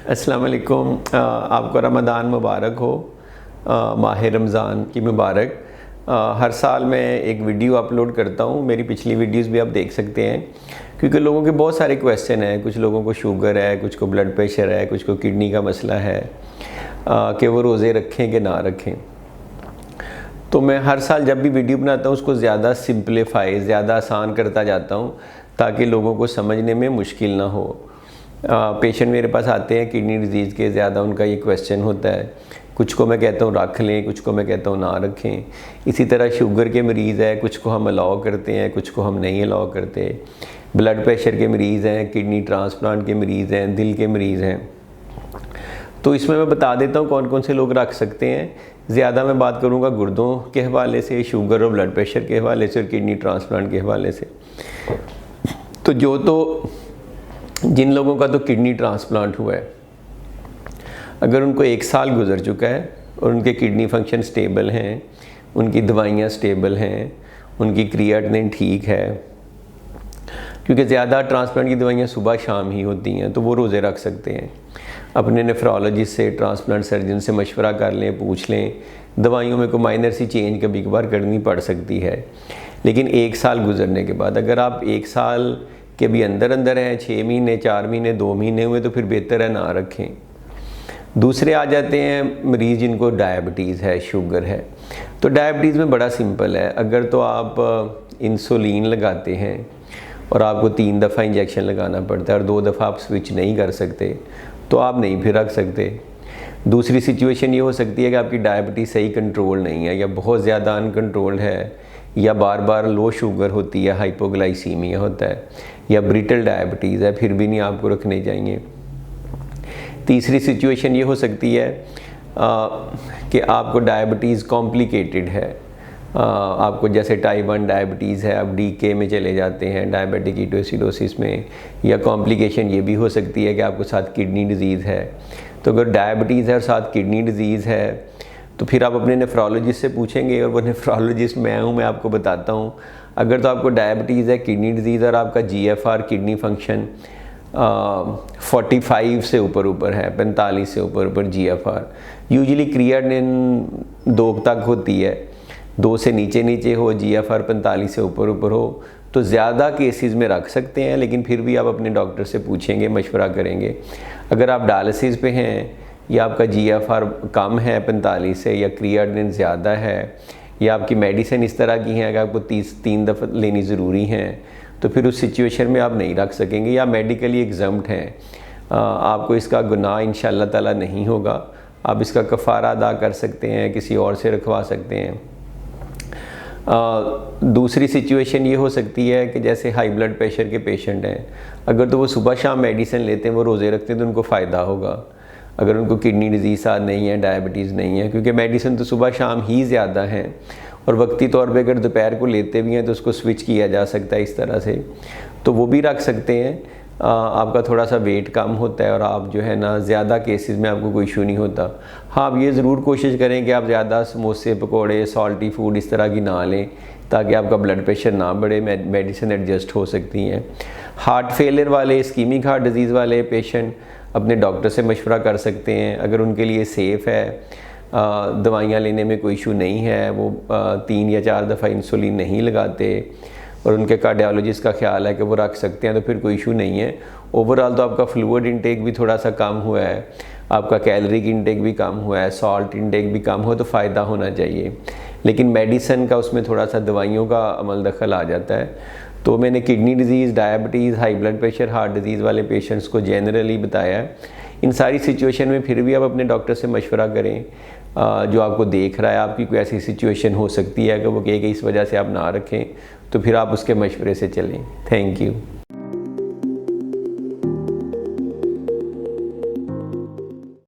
अस्सलाम वालेकुम। आपको रमज़ान मुबारक हो। माह रमज़ान की मुबारक। हर साल मैं एक वीडियो अपलोड करता हूँ। मेरी पिछली वीडियोस भी आप देख सकते हैं, क्योंकि लोगों के बहुत सारे क्वेश्चन हैं। कुछ लोगों को शुगर है, कुछ को ब्लड प्रेशर है, कुछ को किडनी का मसला है कि वो रोज़े रखें कि ना रखें। तो मैं हर साल जब भी वीडियो बनाता हूँ उसको ज़्यादा सिंपलीफाई, ज़्यादा आसान करता जाता हूँ ताकि लोगों को समझने में मुश्किल ना हो। पेशेंट मेरे पास आते हैं किडनी डिजीज़ के, ज़्यादा उनका ये क्वेश्चन होता है। कुछ को मैं कहता हूँ रख लें, कुछ को मैं कहता हूँ ना रखें। इसी तरह शुगर के मरीज़ है, कुछ को हम अलाउ करते हैं, कुछ को हम नहीं अलाउ करते। ब्लड प्रेशर के मरीज़ हैं, किडनी ट्रांसप्लांट के मरीज़ हैं, दिल के मरीज़ हैं। तो इसमें मैं बता देता हूँ कौन कौन से लोग रख सकते हैं। ज़्यादा मैं बात करूँगा गुर्दों के हवाले से, शुगर और ब्लड प्रेशर के हवाले से और किडनी ट्रांसप्लांट के हवाले से। तो जिन लोगों का तो किडनी ट्रांसप्लांट हुआ है, अगर उनको 1 साल गुजर चुका है और उनके किडनी फंक्शन स्टेबल हैं, उनकी दवाइयाँ स्टेबल हैं, उनकी क्रिएटिनिन ठीक है, क्योंकि ज़्यादा ट्रांसप्लांट की दवाइयाँ सुबह शाम ही होती हैं, तो वो रोज़े रख सकते हैं। अपने नेफ्रोलॉजिस्ट से, ट्रांसप्लांट सर्जन से मशवरा कर लें, पूछ लें। दवाइयों में कोई माइनर सी चेंज कभी कभार करनी पड़ सकती है, लेकिन 1 साल गुजरने के बाद, अगर आप 1 साल के भी अंदर हैं, 6 महीने, 4 महीने, 2 महीने हुए, तो फिर बेहतर है ना रखें। दूसरे आ जाते हैं मरीज़ जिनको डायबिटीज़ है, शुगर है। तो डायबिटीज़ में बड़ा सिंपल है। अगर तो आप इंसुलिन लगाते हैं और आपको 3 दफ़ा इंजेक्शन लगाना पड़ता है और 2 दफ़ा आप स्विच नहीं कर सकते, तो आप नहीं फिर रख सकते। दूसरी सिचुएशन ये हो सकती है कि आपकी डायबिटीज़ सही कंट्रोल नहीं है, या बहुत ज़्यादा अनकंट्रोल्ड है, या बार बार लो शुगर होती है, हाइपोग्लाइसीमिया होता है, या ब्रिटल डायबिटीज़ है, फिर भी नहीं आपको रखने चाहिए। तीसरी सिचुएशन ये हो सकती है कि आपको डायबिटीज़ कॉम्प्लिकेटेड है। आपको जैसे टाइप 1 डायबिटीज़ है, आप DK में चले जाते हैं, डायबिटिक कीटोएसिडोसिस में, या कॉम्प्लिकेशन ये भी हो सकती है कि आपको साथ किडनी डिजीज़ है। तो अगर डायबिटीज़ है और साथ किडनी डिजीज़ है, तो फिर आप अपने नेफ्रोलॉजिस्ट से पूछेंगे, और वो नेफ्रोलॉजिस्ट मैं हूँ, मैं आपको बताता हूँ। अगर तो आपको डायबिटीज़ है, किडनी डिजीज़, और आपका GFR किडनी फंक्शन 45 से ऊपर है, 45 से ऊपर GFR, यूजुअली क्रिएटिनिन 2 तक होती है, 2 से नीचे हो, GFR 45 से ऊपर हो, तो ज़्यादा केसेस में रख सकते हैं। लेकिन फिर भी आप अपने डॉक्टर से पूछेंगे, मशवरा करेंगे। अगर आप डायलिसिस पे हैं, या आपका GFR कम है 45 से, या क्रिएटिनिन ज़्यादा है, या आपकी मेडिसिन इस तरह की है कि आपको 3 दफ़ा लेनी ज़रूरी हैं, तो फिर उस सिचुएशन में आप नहीं रख सकेंगे, या मेडिकली एग्जम्प्ट हैं। आपको इसका गुनाह इंशाअल्लाह ताला नहीं होगा। आप इसका कफ़ारा अदा कर सकते हैं, किसी और से रखवा सकते हैं। दूसरी सिचुएशन ये हो सकती है कि जैसे हाई ब्लड प्रेशर के पेशेंट हैं, अगर तो वो सुबह शाम मेडिसिन लेते हैं, वो रोज़े रखते हैं, तो उनको फ़ायदा होगा। अगर उनको किडनी डिजीज़ नहीं है, डायबिटीज़ नहीं है, क्योंकि मेडिसिन तो सुबह शाम ही ज़्यादा है, और वक्ती तौर पे अगर दोपहर को लेते भी हैं तो उसको स्विच किया जा सकता है इस तरह से, तो वो भी रख सकते हैं। आपका थोड़ा सा वेट कम होता है, और आप जो है ना, ज़्यादा केसेस में आपको कोई इशू नहीं होता। हाँ, आप ये ज़रूर कोशिश करें कि आप ज़्यादा समोसे, पकौड़े, सॉल्टी फूड इस तरह की ना लें, ताकि आपका ब्लड प्रेशर ना बढ़े, मेडिसिन एडजस्ट हो सकती हैं। हार्ट फेलियर वाले, इस्कीमिक हार्ट डिजीज़ वाले पेशेंट अपने डॉक्टर से मशवरा कर सकते हैं। अगर उनके लिए सेफ़ है, दवाइयाँ लेने में कोई इशू नहीं है, वो 3 या 4 दफ़ा इंसुलिन नहीं लगाते, और उनके कार्डियोलॉजिस्ट का ख्याल है कि वो रख सकते हैं, तो फिर कोई इशू नहीं है। ओवरऑल तो आपका फ्लूइड इंटेक भी थोड़ा सा कम हुआ है, आपका कैलोरिक इंटेक भी कम हुआ है, सॉल्ट इंटेक भी कम हो, तो फ़ायदा होना चाहिए। लेकिन मेडिसिन का, उसमें थोड़ा सा दवाइयों का अमल दखल आ जाता है। तो मैंने kidney disease, diabetes, high blood pressure, heart disease वाले पेशेंट्स को जनरली बताया है। इन सारी सिचुएशन में फिर भी आप अपने डॉक्टर से मशवरा करें, जो आपको देख रहा है। आपकी कोई ऐसी सिचुएशन हो सकती है कि वो कहे कि इस वजह से आप ना रखें, तो फिर आप उसके मशवरे से चलें। Thank you.